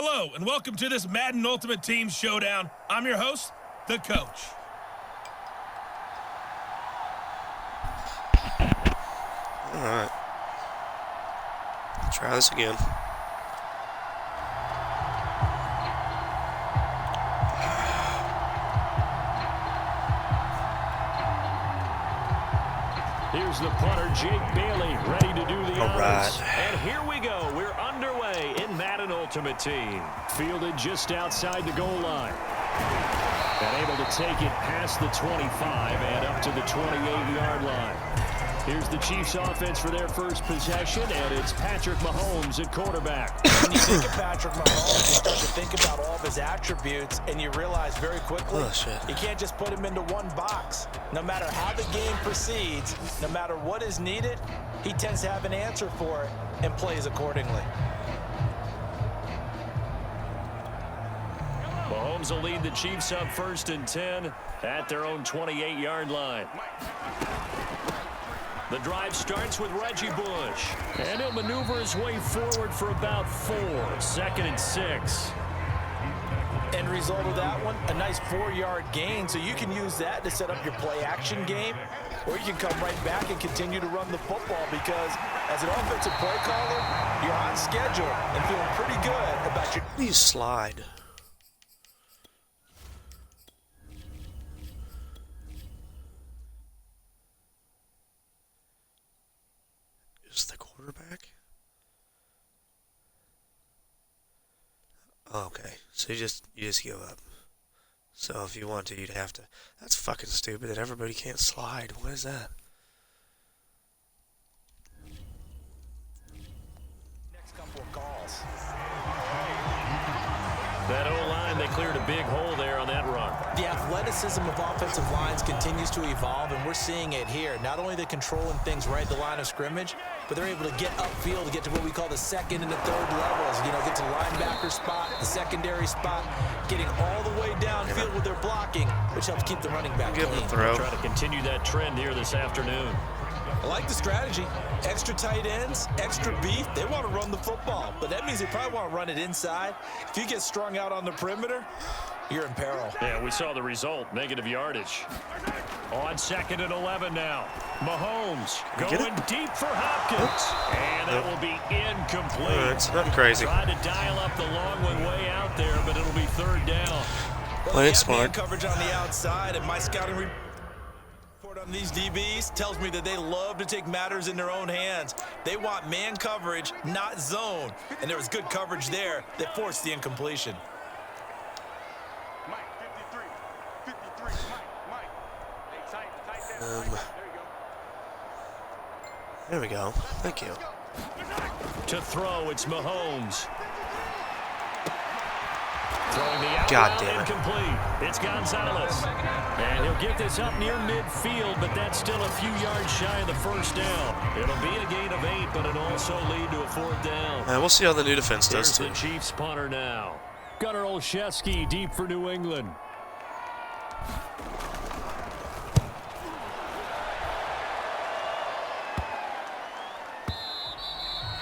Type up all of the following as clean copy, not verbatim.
Hello, and welcome to this Madden Ultimate Team Showdown. I'm your host, the Coach. All right. Try this again. Here's the punter, Jake Bailey, ready to do the honors. Right. And here we go. We're underway in Madden Ultimate Team. Fielded just outside the goal line. And able to take it past the 25 and up to the 28-yard line. Here's the Chiefs offense for their first possession, and it's Patrick Mahomes at quarterback. When you think of Patrick Mahomes, you start to think about all of his attributes, and you realize very quickly you can't just put him into one box. No matter how the game proceeds, no matter what is needed, he tends to have an answer for it and plays accordingly. Mahomes will lead the Chiefs up 1st and 10 at their own 28-yard line. The drive starts with Reggie Bush. And he'll maneuver his way forward for about 4. 2nd and 6. End result of that one, a nice 4-yard gain. So you can use that to set up your play-action game, or you can come right back and continue to run the football because as an offensive play caller, you're on schedule and feeling pretty good about your... Please slide. Is the quarterback? Okay, so you just give up. So if you want to, you'd have to. That's fucking stupid that everybody can't slide. What is that? Next couple of calls. That O-line, they cleared a big hole there on that run. The athleticism of offensive lines continues to evolve, and we're seeing it here. Not only they're controlling things right at the line of scrimmage, but they're able to get upfield to get to what we call the second and the third levels. You know, get to the linebacker spot, the secondary spot, getting all the way downfield with their blocking, which helps keep the running back clean. Throw. Try to continue that trend here this afternoon. I like the strategy. Extra tight ends, extra beef. They want to run the football, but that means they probably want to run it inside. If you get strung out on the perimeter, you're in peril. Yeah, we saw the result, negative yardage. On 2nd and 11 now. Mahomes going deep for Hopkins. And that will be incomplete. It's nothing crazy. Trying to dial up the long one way out there, but it'll be 3rd down. Play it smart. Coverage on the outside, and my scouting report on these DBs tells me that they love to take matters in their own hands. They want man coverage, not zone. And there was good coverage there that forced the incompletion. There we go. Thank you. To throw, it's Mahomes. Throwing the out God damn it. Incomplete. It's Gonzalez. And he'll get this up near midfield, but that's still a few yards shy of the 1st down. It'll be a gain of 8, but it'll also lead to a 4th down. We'll see how the new defense does, too. Here's the Chiefs punter now. Gunnar Olszewski deep for New England.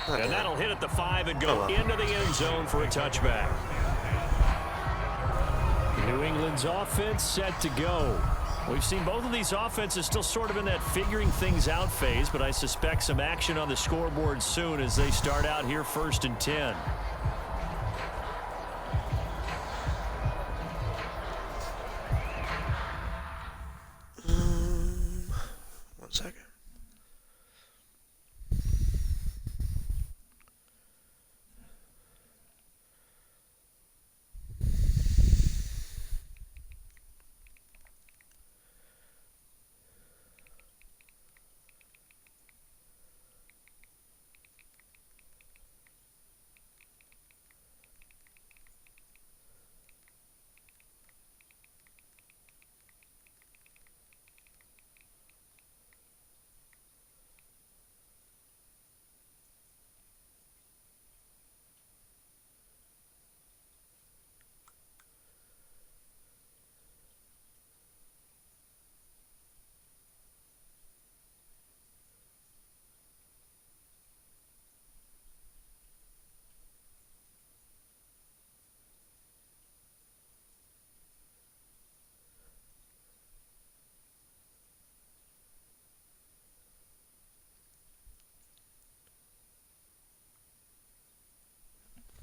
And that'll hit at the 5 and go into the end zone for a touchback. New England's offense set to go. We've seen both of these offenses still sort of in that figuring things out phase, but I suspect some action on the scoreboard soon as they start out here 1st and 10. One second.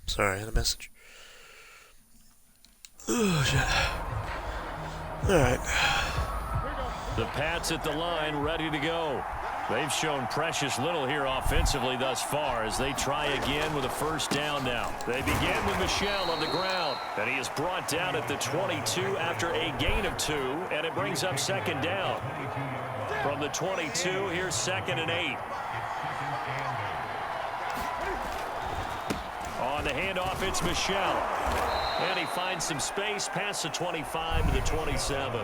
Sorry, I had a message. Oh, shit. Alright. The Pats at the line, ready to go. They've shown precious little here offensively thus far as they try again with a first down now. They begin with Michel on the ground, and he is brought down at the 22 after a gain of 2, and it brings up second down. From the 22, here's 2nd and 8. On the handoff, it's Michel. And he finds some space past the 25 to the 27.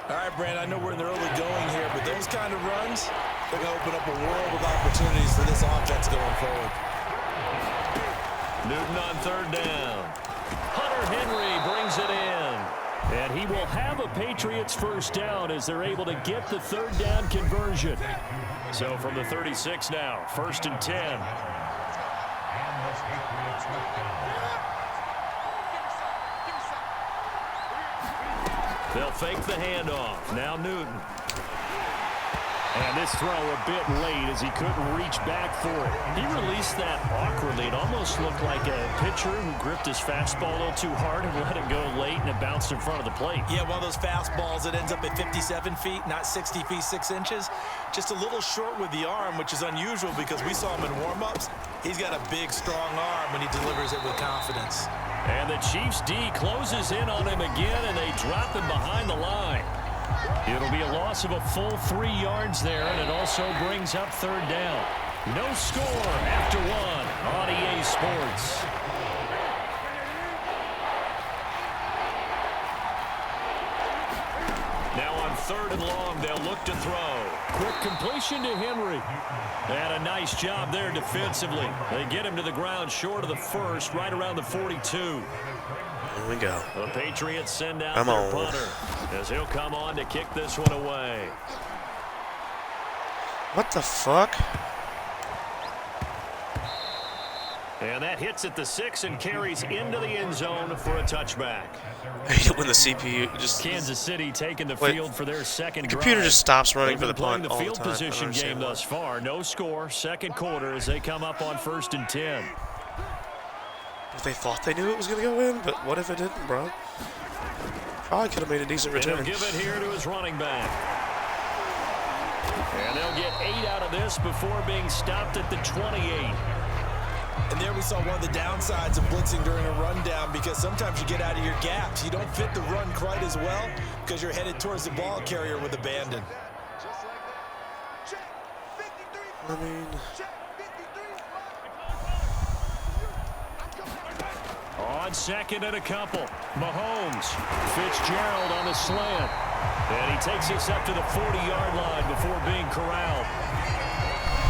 All right, Brand, I know we're in the early going here, but those kind of runs, they're going to open up a world of opportunities for this offense going forward. Newton on third down. Hunter Henry brings it in. And he will have a Patriots first down as they're able to get the third down conversion. So from the 36 now, 1st and 10. They'll fake the handoff. Now Newton. And this throw a bit late as he couldn't reach back for it. He released that awkwardly. It almost looked like a pitcher who gripped his fastball a little too hard and let it go late, and it bounced in front of the plate. Yeah, one of those fastballs that ends up at 57 feet, not 60 feet, 6 inches. Just a little short with the arm, which is unusual because we saw him in warm-ups. He's got a big, strong arm when he delivers it with confidence. And the Chiefs' D closes in on him again, and they drop him behind the line. It'll be a loss of a full 3 yards there, and it also brings up third down. No score after 1 on EA Sports. Now on 3rd and long, they'll look to throw. Quick completion to Henry. And a nice job there defensively. They get him to the ground short of the first, right around the 42. Here we go. The Patriots send out their punter as he'll come on to kick this one away. What the fuck? And that hits at the 6 and carries into the end zone for a touchback. I hate it when the CPU just... Kansas City taking the field for their second drive. The computer just stops running for the playing punt the all the field time. position game thus far. No score, second quarter as they come up on 1st and 10. If they thought they knew it was going to go in, but what if it didn't, bro? Probably could have made a decent return. And he'll give it here to his running back. And they'll get 8 out of this before being stopped at the 28. And there we saw one of the downsides of blitzing during a rundown because sometimes you get out of your gaps. You don't fit the run quite as well because you're headed towards the ball carrier with abandon. I mean... On 2nd and a couple. Mahomes. Fitzgerald on the slant. And he takes us up to the 40-yard line before being corralled.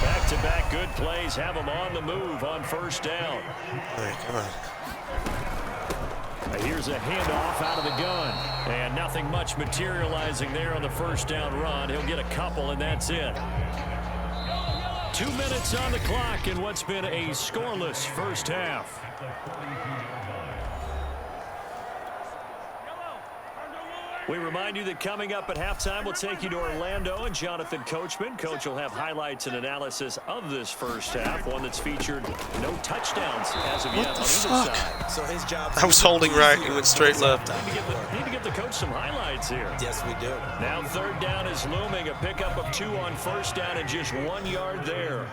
Back-to-back good plays have him on the move on 1st down. All right, come on. Here's a handoff out of the gun. And nothing much materializing there on the 1st down run. He'll get a couple, and that's it. 2 minutes on the clock in what's been a scoreless first half. We remind you that coming up at halftime, we'll take you to Orlando and Jonathan Coachman. Coach will have highlights and analysis of this first half, one that's featured no touchdowns as of yet on either side. So his job. I was holding right and went straight left. Need to give the coach some highlights here. Yes, we do. Now 3rd down is looming, a pickup of 2 on 1st down and just 1 yard there.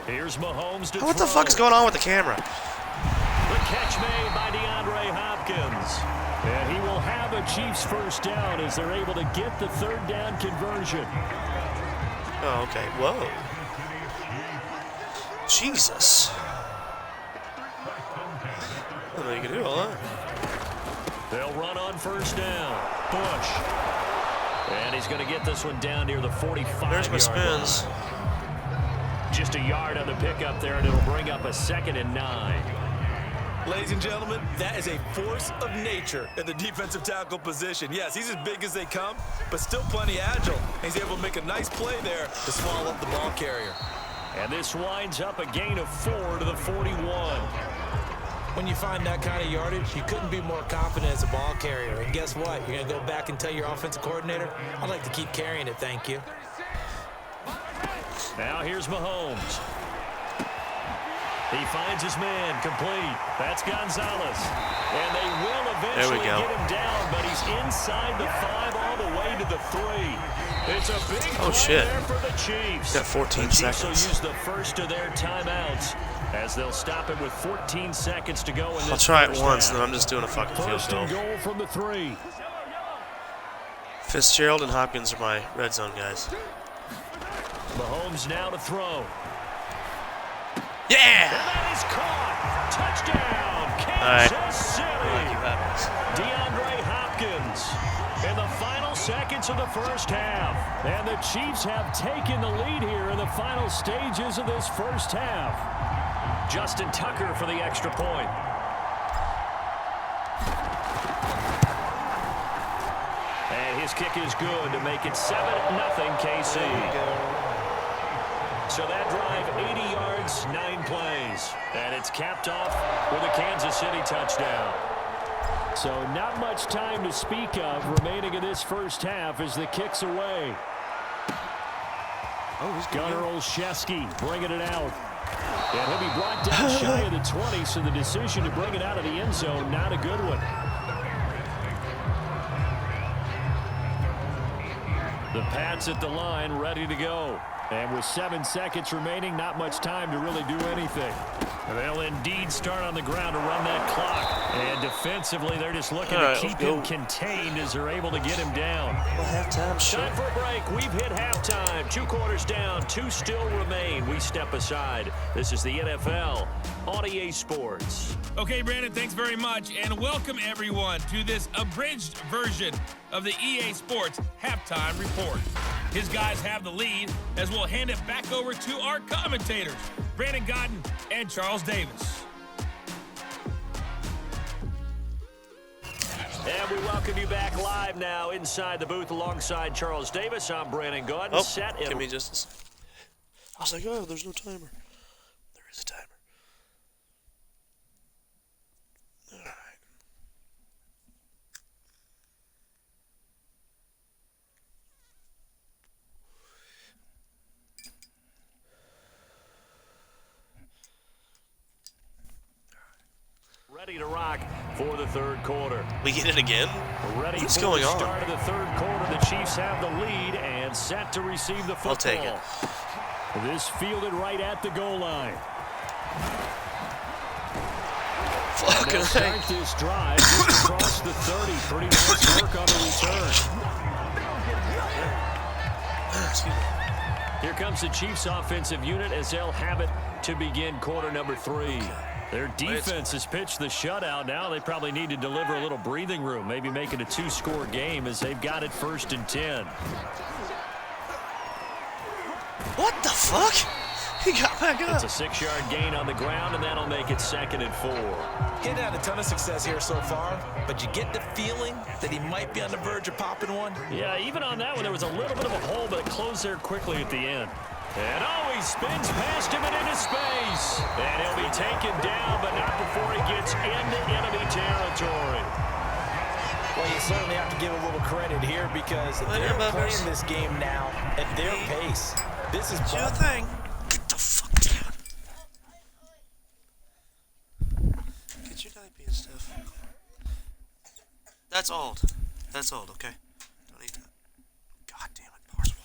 Here's Mahomes to What throw. the fuck is going on with the camera? The catch made by DeAndre Hopkins. And he will have a Chiefs first down as they're able to get the 3rd down conversion. Oh, okay. Whoa. Jesus. I don't know you can do all that. They'll run on 1st down. Bush. And he's going to get this one down near the 45-yard There's my spins. line. Just a yard on the pickup there, and it'll bring up a 2nd and 9. Ladies and gentlemen, that is a force of nature at the defensive tackle position. Yes, he's as big as they come, but still plenty agile. He's able to make a nice play there to swallow up the ball carrier. And this winds up a gain of 4 to the 41. When you find that kind of yardage, you couldn't be more confident as a ball carrier. And guess what? You're going to go back and tell your offensive coordinator, I'd like to keep carrying it, thank you. Now here's Mahomes. He finds his man, complete. That's Gonzalez. And they will eventually get him down, but he's inside the 5 all the way to the 3. It's a big play there for the Chiefs. Got 14 seconds. The Chiefs will use the first of their timeouts as they'll stop it with 14 seconds to go in this. I'll try it once, and then I'm just doing a fucking field First goal. and goal from the 3. Fitzgerald and Hopkins are my red zone guys. Mahomes now to throw. Yeah! And that is caught. Touchdown, Kansas City. DeAndre Hopkins in the final seconds of the first half. And the Chiefs have taken the lead here in the final stages of this first half. Justin Tucker for the extra point. And his kick is good to make it 7-0 KC. So that drive, 80 yards, 9 plays. And it's capped off with a Kansas City touchdown. So not much time to speak of remaining in this first half as the kick's away. Gunnar Olszewski bringing it out. And he'll be brought down shy of the 20, so the decision to bring it out of the end zone, not a good one. The Pats at the line, ready to go. And with 7 seconds remaining, not much time to really do anything. They'll indeed start on the ground to run that clock. And defensively, they're just looking to keep him contained as they're able to get him down. Halftime shit. Time for a break. We've hit halftime. 2 quarters down. 2 still remain. We step aside. This is the NFL on EA Sports. Okay, Brandon, thanks very much. And welcome, everyone, to this abridged version of the EA Sports Halftime Report. His guys have the lead as we'll hand it back over to our commentators, Brandon Godden and Charles Davis. And we welcome you back live now inside the booth alongside Charles Davis. I'm Brandon Godden. Oh, give me just a second. I was like, oh, there's no timer. There is a timer. All right. Ready to rock for the third quarter. We get it again? Ready What's for going the on? start of the third quarter. The Chiefs have the lead and set to receive the football. I'll take it. This fielded right at the goal line. Fucking They'll start this drive just across the 30. Pretty nice work on the return. Here comes the Chiefs offensive unit as they'll have it to begin quarter number 3. Their defense has pitched the shutout. Now they probably need to deliver a little breathing room, maybe make it a 2-score game as they've got it 1st and 10. What the fuck? He got back up. It's a 6-yard gain on the ground, and that'll make it 2nd and 4. He's had a ton of success here so far, but you get the feeling that he might be on the verge of popping one. Yeah, even on that one, there was a little bit of a hole, but it closed there quickly at the end. And he spins past him and into space. And he'll be taken down, but not before he gets into enemy territory. Well, you certainly have to give a little credit here because they're playing this game now at their pace. This is your thing. Get the fuck down. Get your diaper and stuff. That's old. That's old, okay? Don't need that. God damn it, Parcel.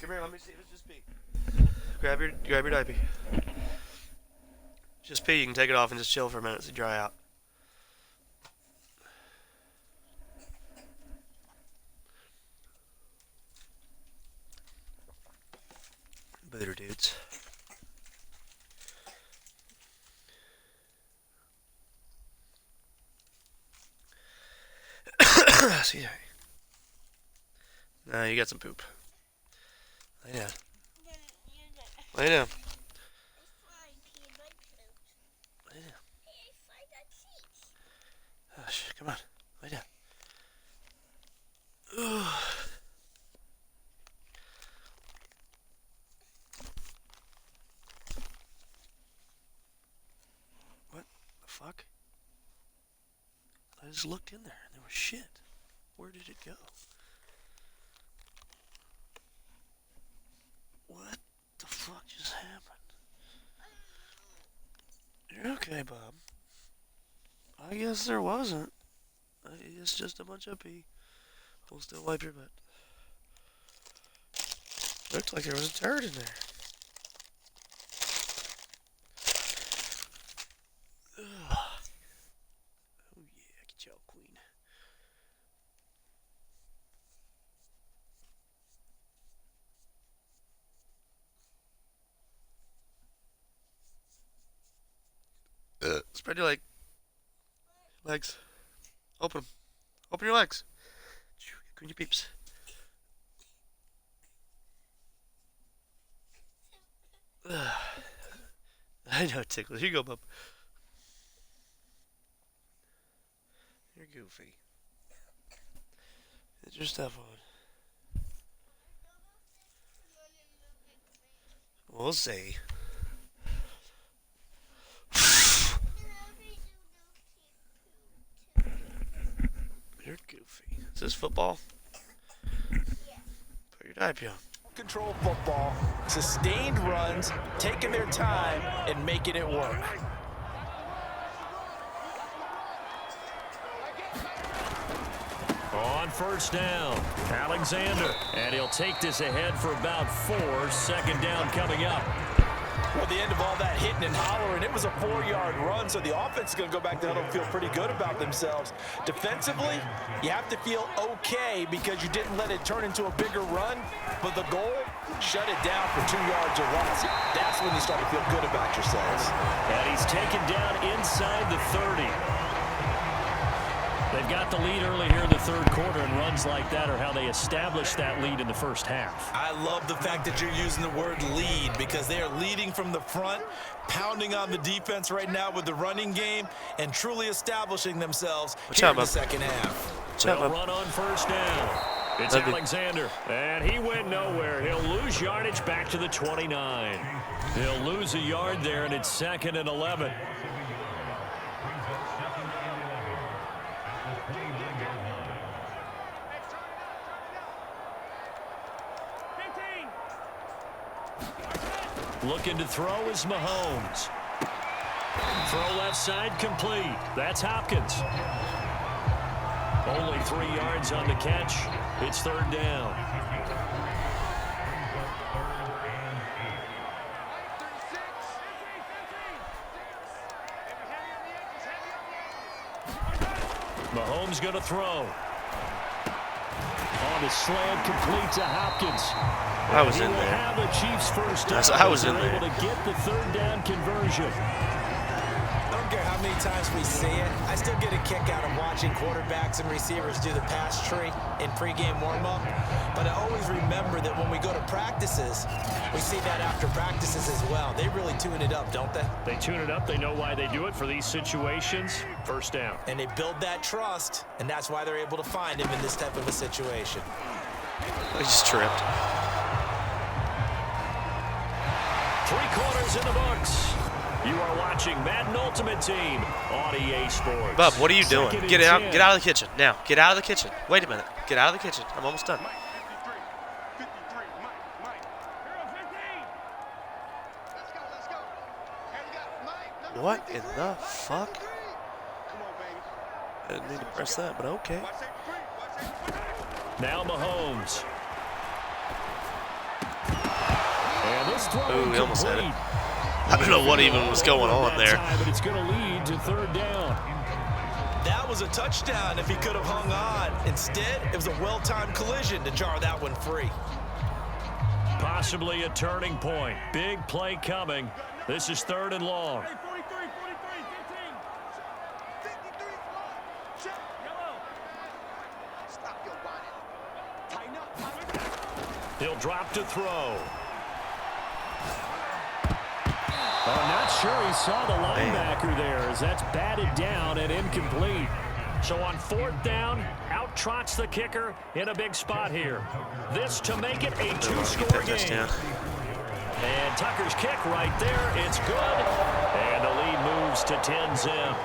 Come here, let me see if it's just pee. Grab your diaper. Just pee, you can take it off and just chill for a minute to dry out. Bitter dudes. Excuse me. No, you got some poop. Lay down. Lay down. Lay down. Hush, come on. Lay down. Ugh. just looked in there and there was shit. Where did it go? What the fuck just happened? You're okay, Bob. I guess there wasn't. It's just a bunch of pee. We'll still wipe your butt. Looked like there was a turd in there. Ugh. Oh yeah, get y'all queen. Spread your legs. Open them. Open your legs. Clean your peeps. I know it tickles. Here you go, bub. You're goofy. Get your stuff on. We'll see. You're goofy. Is this football? Put your diaper on. Control football, sustained runs, taking their time, and making it work. On first down, Alexander. And he'll take this ahead for about 4. 2nd down coming up. Well, the end of all that hitting and hollering, it was a 4-yard run, so the offense is going to go back to huddle and feel pretty good about themselves. Defensively, you have to feel okay because you didn't let it turn into a bigger run, but the goal, shut it down for 2 yards or less. That's when you start to feel good about yourselves. And he's taken down inside the 30. They've got the lead early here in the 3rd quarter, and runs like that are how they establish that lead in the first half. I love the fact that you're using the word lead because they are leading from the front, pounding on the defense right now with the running game, and truly establishing themselves here in the second half. They'll run on first down. It's Alexander, and he went nowhere. He'll lose yardage back to the 29. He'll lose a yard there, and it's 2nd and 11. Looking to throw is Mahomes. Throw left side complete. That's Hopkins. Only 3 yards on the catch. It's 3rd down. Mahomes going to throw. On the slant, complete to Hopkins. I was in there. Have a Chiefs first down. I was in there. Able to get the 3rd down conversion. I don't care how many times we see it. I still get a kick out of watching quarterbacks and receivers do the pass tree in pregame warm-up. But I always remember that when we go to practices, we see that after practices as well. They really tune it up, don't they? They tune it up. They know why they do it for these situations. First down. And they build that trust, and that's why they're able to find him in this type of a situation. I just tripped. 3 quarters in the books. You are watching Madden Ultimate Team on EA Sports. Bub, what are you doing? Get out of the kitchen now. Get out of the kitchen. Wait a minute. Get out of the kitchen. I'm almost done. What in the fuck? I didn't need to press that, but okay. Now Mahomes. And this throw Ooh, he almost had it. complete. I don't know what even was going on there. But it's going to lead to 3rd down. That was a touchdown if he could have hung on. Instead, it was a well-timed collision to jar that one free. Possibly a turning point. Big play coming. This is 3rd and long. He'll drop to throw. I'm not sure he saw the linebacker there as that's batted down and incomplete. So on 4th down, out trots the kicker in a big spot here. This to make it a 2-score game. And Tucker's kick right there. It's good. And the lead moves to 10-zip.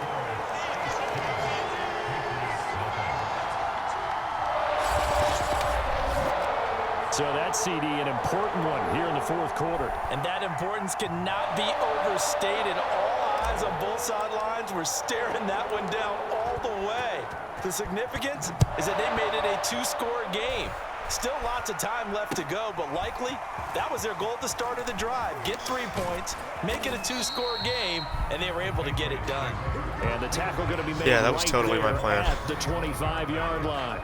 So that CD, an important one here in the fourth quarter. And that importance cannot be overstated. All eyes on both sidelines were staring that one down all the way. The significance is that they made it a two-score game. Still lots of time left to go, but likely that was their goal at the start of the drive. Get 3 points, make it a two-score game, and they were able to get it done. And the tackle going to be made that was right totally my plan. at the 25-yard line.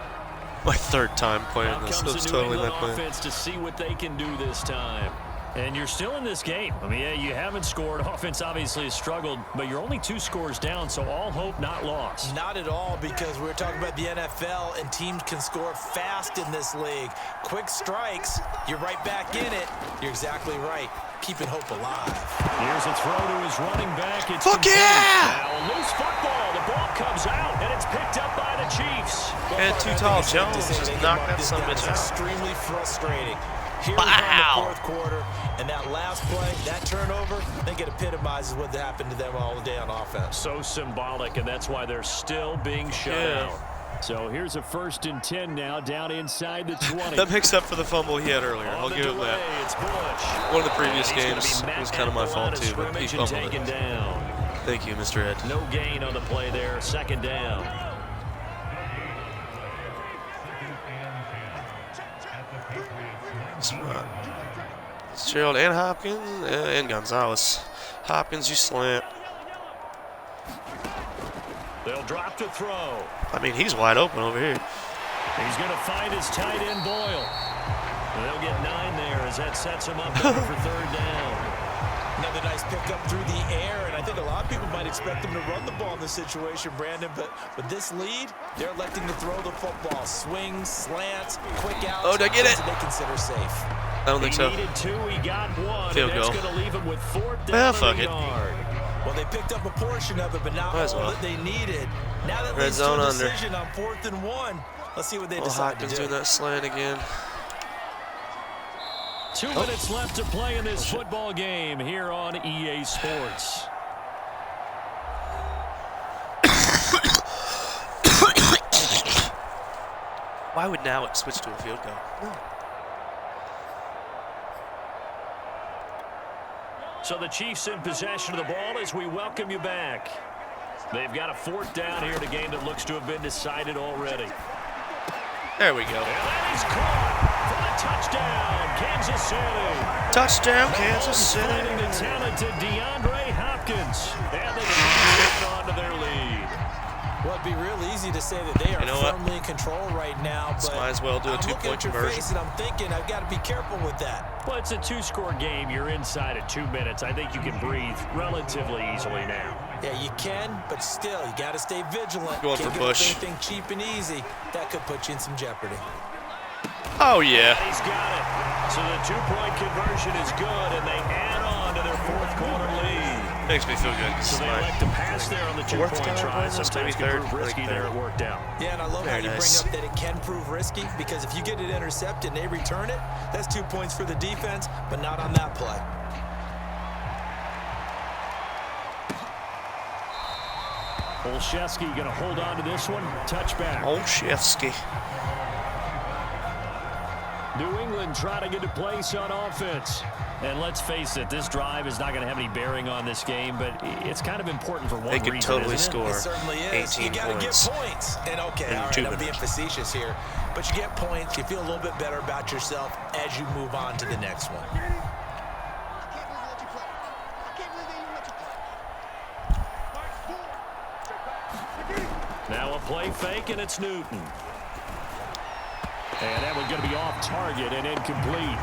My third time playing this. That was totally my plan. Offense to see what they can do this time. And you're still in this game. I mean, yeah, you haven't scored. Offense obviously has struggled, but you're only 2 scores down, so all hope not lost. Not at all, because we're talking about the NFL, and teams can score fast in this league. Quick strikes, you're right back in it. You're exactly right. Keeping hope alive. Here's a throw to his running back. It's Fuck yeah! Now a loose football. The ball comes out, and it's picked up by the Chiefs. And Too Tall Jones just knocked that son of a bitch out. Extremely frustrating. Here we go in the fourth quarter, and that last play, that turnover, I think it epitomizes what happened to them all day on offense. So symbolic, and that's why they're still being shut out. So here's a 1st and 10 now, down inside the 20. That makes up for the fumble he had earlier. I'll give him that. One of the previous games was kind of my fault too, but he fumbled it. Thank you, Mr. Ed. No gain on the play there, 2nd down. Fitzgerald and Hopkins and Gonzalez. Hopkins, you slant. They'll drop to throw. I mean, he's wide open over here. He's going to find his tight end, Boyle. They'll get 9 there as that sets him up for 3rd down. Another nice pickup through the air, and I think a lot of people might expect them to run the ball in this situation, Brandon, but with this lead, they're electing to throw the football. Swings, slants, quick outs. Oh, did I get it? They consider safe. I don't think so. He needed 2, he got 1. Field and goal. That's going to leave him with 4th down. Well, fuck it. Well, they picked up a portion of it, but not all that they needed. Now that Red leads to zone a under. decision on 4th and 1. Let's see what they Oh, decide Hopkins to do. doing that slant again. 2 minutes left to play in this football game here on EA Sports. Why would now it switch to a field goal? No. So the Chiefs in possession of the ball as we welcome you back. They've got a 4th down here in a game that looks to have been decided already. There we go. And that is caught for the touchdown, Kansas City. Touchdown, Kansas City. Finding the talented DeAndre Hopkins. And the Chiefs get on to their lead. Well, it'd be real easy to say that they are firmly in control right now, but might as well do a I'm looking two-point at your conversion. face and I'm thinking I've got to be careful with that. Well, it's a 2-score game. You're inside at 2 minutes. I think you can breathe relatively easily now. Yeah, you can, but still, you got to stay vigilant. Going Can't for give up Bush. anything cheap and easy. That could put you in some jeopardy. Oh, yeah. He's got it. So the 2-point conversion is good, and they add on to their 4th quarter lead. Makes me feel good. So they elect to pass there on the 2-point try. Sometimes can prove risky there. It worked out. Yeah, and I love how you nice. bring up that it can prove risky, because if you get it intercepted and they return it, that's 2 points for the defense, but not on that play. Olszewski going to hold on to this one. Touchback. Olszewski. New England trying to get a place on offense. And let's face it, this drive is not going to have any bearing on this game, but it's kind of important for one reason. They could totally isn't it? score It certainly is. 18 You got to get points. points. And okay, in all 2 right, I'm being minutes. facetious here, but you get points. You feel a little bit better about yourself as you move on to the next one. Now a play fake, and it's Newton. And that one's going to be off target and incomplete.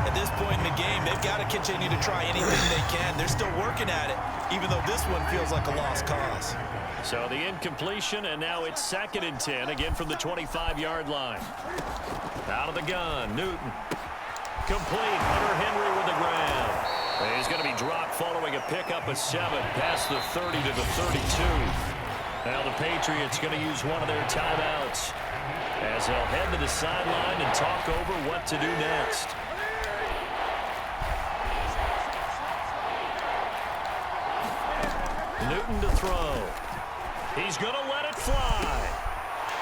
At this point in the game, they've got to continue to try anything they can. They're still working at it, even though this one feels like a lost cause. So the incompletion, and now it's 2nd and 10, again from the 25-yard line. Out of the gun, Newton. Complete, Hunter Henry with the grab. And he's going to be dropped following a pickup of 7 past the 30 to the 32. Now the Patriots going to use one of their timeouts as they'll head to the sideline and talk over what to do next. Newton to throw. He's going to let it fly.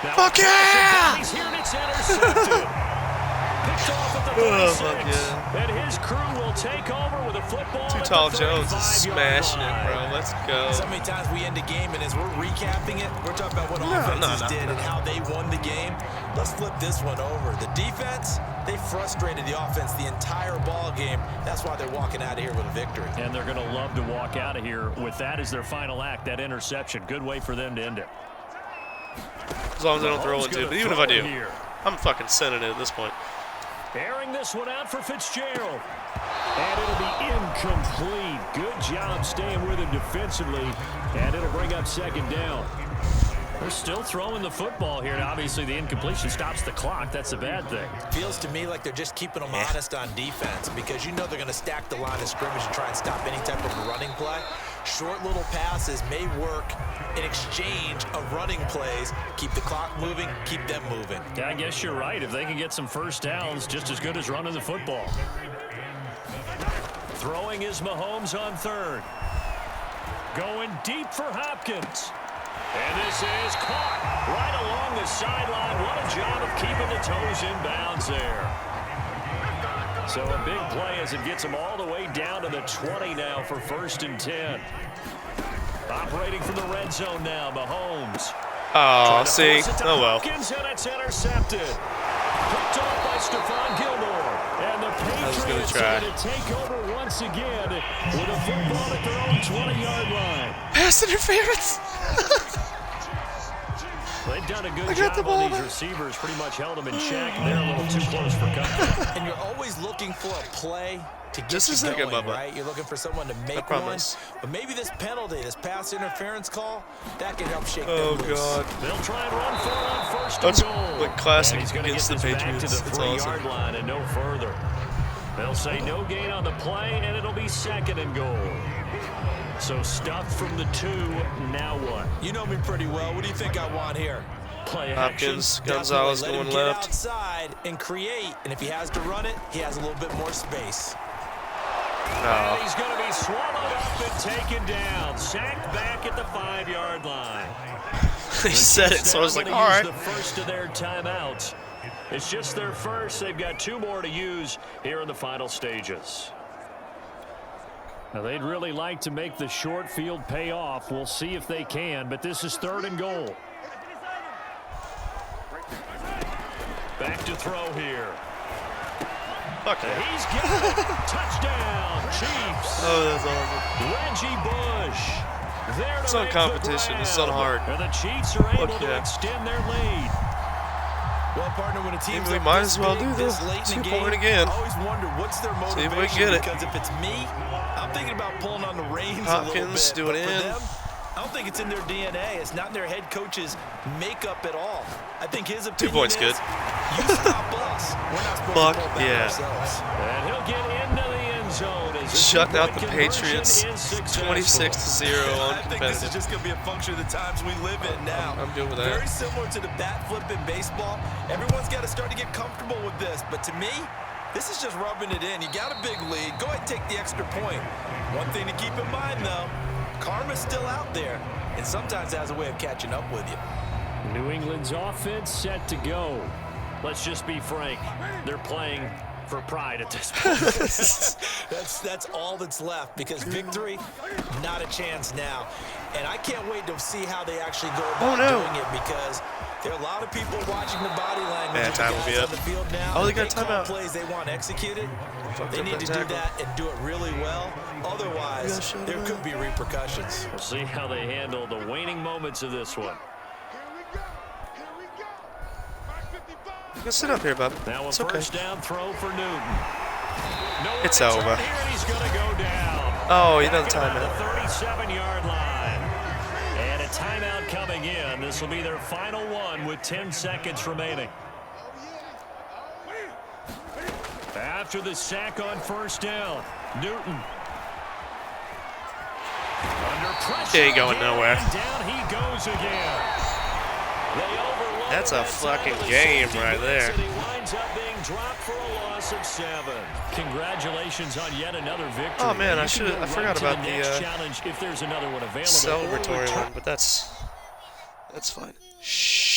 Now, Fuck yeah! He's here and it's intercepted. picked off at the 36. Yeah. And his crew will take over with a football. Too Tall Jones is smashing it, bro. Let's go. So many times we end the game, and as we're recapping it, we're talking about what offenses did and how they won the game. Let's flip this one over. The defense, they frustrated the offense the entire ball game. That's why they're walking out of here with a victory. And they're going to love to walk out of here with that as their final act, that interception. Good way for them to end it. As long as I don't throw into it. But even if I do, I'm fucking sending it at this point. Airing this one out for Fitzgerald. And it'll be incomplete. Good job staying with him defensively. And it'll bring up second down. They're still throwing the football here. Now, obviously, the incompletion stops the clock. That's a bad thing. Feels to me like they're just keeping them honest on defense because you know they're going to stack the line of scrimmage and try and stop any type of running play. Short little passes may work in exchange of running plays. Keep the clock moving, keep them moving. Yeah, I guess you're right. If they can get some first downs, just as good as running the football. Throwing is Mahomes on third. Going deep for Hopkins. And this is caught right along the sideline. What a job of keeping the toes in bounds there. So a big play as it gets them all the way down to the 20 now for 1st and 10. Operating from the red zone now, Mahomes. Oh, see? Oh, well. Hopkins, and it's intercepted. Picked off by Stephon Gilmore. And the Patriots are going to take over once again with a football at their own 20-yard line. Pass interference. They've done a good job on these receivers. Pretty much held them in check. They're a little too close for comfort. And you're always looking for a play to get just you a second, going, Bubba. right? You're looking for someone to make one. But maybe this penalty, this pass interference call, that can help shake them loose. Oh, God. They'll try and run for it on 1st That's and goal. like classic And he's against the get Patriots. Back to the 3-yard line and no further. They'll say no gain on the play, and it'll be 2nd and goal. So stuffed from the 2, now what? You know me pretty well. What do you think I want here? Play Hopkins, action. Gonzalez Let going him left. Get outside and create, and if he has to run it, he has a little bit more space. And he's going to be swallowed up and taken down. Sacked back at the 5-yard line. He said it, so I was like, all right. The first of their timeouts. It's just their first. They've got 2 more to use here in the final stages. Now, they'd really like to make the short field pay off. We'll see if they can, but this is 3rd and goal. Back to throw here. Fuck yeah. He's got it. Touchdown, Chiefs. Oh, that's awesome. Reggie Bush. There It's to not make competition. the It's not hard. And the Chiefs are able Fuck to yeah. extend their lead. Well, partner, when a team's We up might this as well big, do this this. late in the 2-point game, again. I always wonder what's their See if motivation. we get it. Because if it's me, I'm thinking about pulling on the reins Hopkins a little bit. doing But in. for them, I don't think it's in their DNA. It's not in their head coach's makeup at all. I think his opinion 2 points is, good. You stop us. We're not supposed Fuck to pull back yeah. ourselves. And he'll get into the end zone. As Shutting out the conversion Patriots is successful. 26-0 I think this is uncompetitive. just going to be a function of the times we live in now. I'm good with that. Very similar to the bat flip in baseball. Everyone's got to start to get comfortable with this. But to me, this is just rubbing it in. You got a big lead. Go ahead and take the extra point. One thing to keep in mind, though, karma's still out there, and sometimes it has a way of catching up with you. New England's offense set to go. Let's just be frank. They're playing for pride at this point. That's all that's left because victory, not a chance now. And I can't wait to see how they actually go about doing it because there are a lot of people watching the body language of the time will guys be on up. the field now. Oh, they got If call timeout. plays they want executed. They up need to that do tackle. that and do it really well. Otherwise, there could be repercussions. We'll see how they handle the waning moments of this one. Go sit up here, bub. Now a It's okay. first down throw for Newton. It's over. Here and he's going to go down. Oh, you know the Back about timeout. The 37-yard line. And a timeout coming in. This will be their final one with 10 seconds remaining. After the sack on first down, Newton. Under pressure. He ain't going again, nowhere. and down he goes again. They overload That's a that fucking time with a game safety right blitz, there. and he winds up being dropped for a loss of 7. Congratulations on yet another victory. Oh, man, You can go I forgot right to about the the, next challenge if there's another one available. celebratory Or one, but that's fine. Shh.